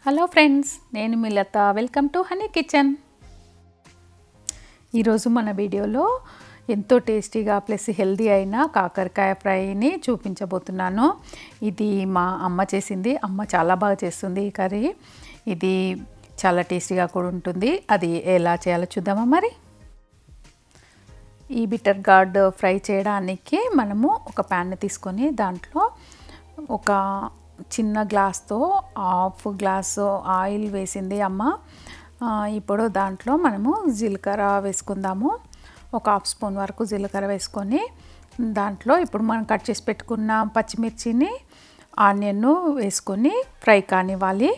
Hello friends, నేను మీ Latha. Welcome to honey kitchen. ఈరోజు మన వీడియోలో ఎంతో టేస్టీగా ప్లస్ హెల్దీ అయిన కాకరకాయ ఫ్రైని చూపించబోతున్నాను. ఇది మా అమ్మ చేసింది. అమ్మ చాలా బాగా చేస్తుంది ఈ కర్రీ. ఇది చాలా టేస్టీగా కూడా ఉంటుంది. అది ఎలా చేయాలో చూద్దామా మరి. ఈ బిటర్ గార్డ్ ఫ్రై చేయడానికి మనము ఒక ప్యాన్ తీసుకొని దాంట్లో ఒక చిన్న గ్లాస్తో హాఫ్ గ్లాసు ఆయిల్ వేసింది అమ్మ. ఇప్పుడు దాంట్లో మనము జీలకర్ర వేసుకుందాము. ఒక హాఫ్ స్పూన్ వరకు జీలకర్ర వేసుకొని దాంట్లో ఇప్పుడు మనం కట్ చేసి పెట్టుకున్న పచ్చిమిర్చిని ఆనియన్ వేసుకొని ఫ్రై కానివ్వాలి.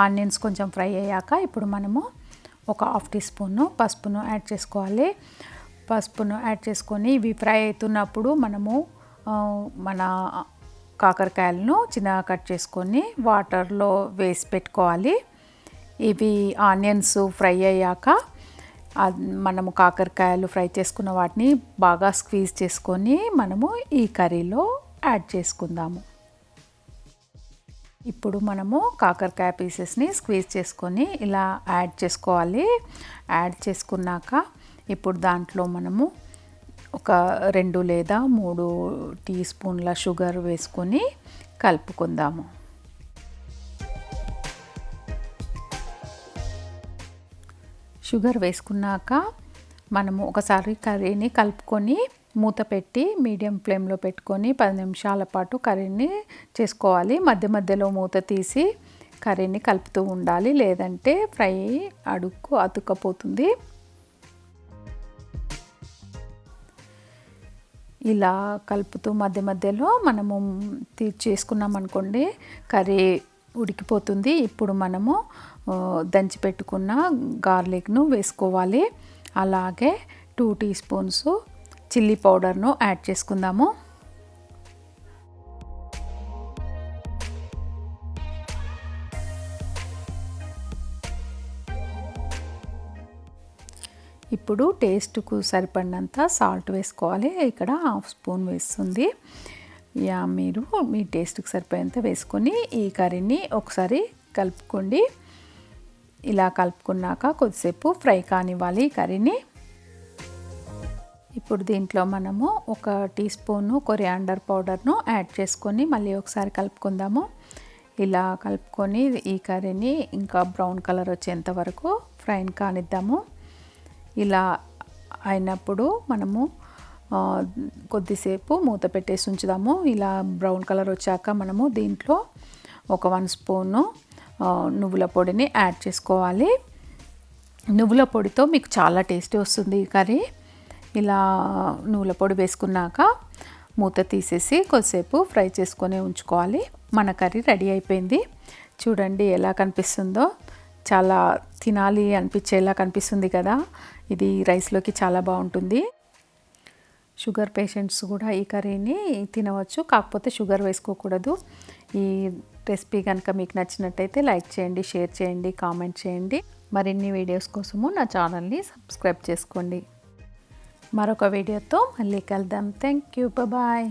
ఆనియన్స్ కొంచెం ఫ్రై అయ్యాక ఇప్పుడు మనము ఒక హాఫ్ టీ స్పూన్ పసుపును యాడ్ చేసుకోవాలి. పసుపును యాడ్ చేసుకొని ఇవి ఫ్రై అవుతున్నప్పుడు మనము మన కాకరకాయలను చిన్నగా కట్ చేసుకొని వాటర్లో వేసి పెట్టుకోవాలి. ఇవి ఆనియన్స్ ఫ్రై అయ్యాక మనము కాకరకాయలు ఫ్రై చేసుకున్న వాటిని బాగా స్క్వీజ్ చేసుకొని మనము ఈ కర్రీలో యాడ్ చేసుకుందాము. ఇప్పుడు మనము కాకరకాయ పీసెస్ని స్క్వీజ్ చేసుకొని ఇలా యాడ్ చేసుకోవాలి. యాడ్ చేసుకున్నాక ఇప్పుడు దాంట్లో మనము ఒక 2 లేదా 3 టీ స్పూన్ల షుగర్ వేసుకొని కలుపుకుందాము. షుగర్ వేసుకున్నాక మనము ఒకసారి కర్రీని కలుపుకొని మూత పెట్టి మీడియం ఫ్లేమ్లో పెట్టుకొని 10 నిమిషాల పాటు కర్రీని చేసుకోవాలి. మధ్య మధ్యలో మూత తీసి కర్రీని కలుపుతూ ఉండాలి, లేదంటే ఫ్రై అడుక్కు అతుక్కపోతుంది. ఇలా కలుపుతూ మధ్య మధ్యలో మనము చేసుకున్నాం అనుకోండి, కర్రీ ఉడికిపోతుంది. ఇప్పుడు మనము దంచి పెట్టుకున్న గార్లిక్ను వేసుకోవాలి. అలాగే 2 టీ స్పూన్స్ చిల్లీ పౌడర్ను యాడ్ చేసుకుందాము. ఇప్పుడు టేస్ట్కు సరిపడినంత సాల్ట్ వేసుకోవాలి. ఇక్కడ హాఫ్ స్పూన్ వేస్తుంది. మీరు మీ టేస్ట్కి సరిపడినంత వేసుకొని ఈ కర్రీని ఒకసారి కలుపుకోండి. ఇలా కలుపుకున్నాక కొద్దిసేపు ఫ్రై కానివ్వాలి ఈ కర్రీని. ఇప్పుడు దీంట్లో మనము ఒక టీ స్పూను కొరియాండర్ పౌడర్ను యాడ్ చేసుకొని మళ్ళీ ఒకసారి కలుపుకుందాము. ఇలా కలుపుకొని ఈ కర్రీని ఇంకా బ్రౌన్ కలర్ వచ్చేంత వరకు ఫ్రై కానిద్దాము. ఇలా అయినప్పుడు మనము కొద్దిసేపు మూత పెట్టేసి ఉంచుదాము. ఇలా బ్రౌన్ కలర్ వచ్చాక మనము దీంట్లో ఒక 1 స్పూను నువ్వుల పొడిని యాడ్ చేసుకోవాలి. నువ్వుల పొడితో మీకు చాలా టేస్టీ వస్తుంది ఈ కర్రీ. ఇలా నువ్వుల పొడి వేసుకున్నాక మూత తీసేసి కొద్దిసేపు ఫ్రై చేసుకొని ఉంచుకోవాలి. మన కర్రీ రెడీ అయిపోయింది. చూడండి ఎలా కనిపిస్తుందో, చాలా తినాలి అనిపించేలా కనిపిస్తుంది కదా. ఇది రైస్లోకి చాలా బాగుంటుంది. షుగర్ పేషెంట్స్ కూడా ఈ కర్రీని తినవచ్చు, కాకపోతే షుగర్ వేసుకోకూడదు. ఈ రెసిపీ కనుక మీకు నచ్చినట్టయితే లైక్ చేయండి, షేర్ చేయండి, కామెంట్ చేయండి. మరిన్ని వీడియోస్ కోసము నా ఛానల్ని సబ్స్క్రైబ్ చేసుకోండి. మరొక వీడియోతో మళ్ళీ కలుద్దాం. Thank you. బాయ్.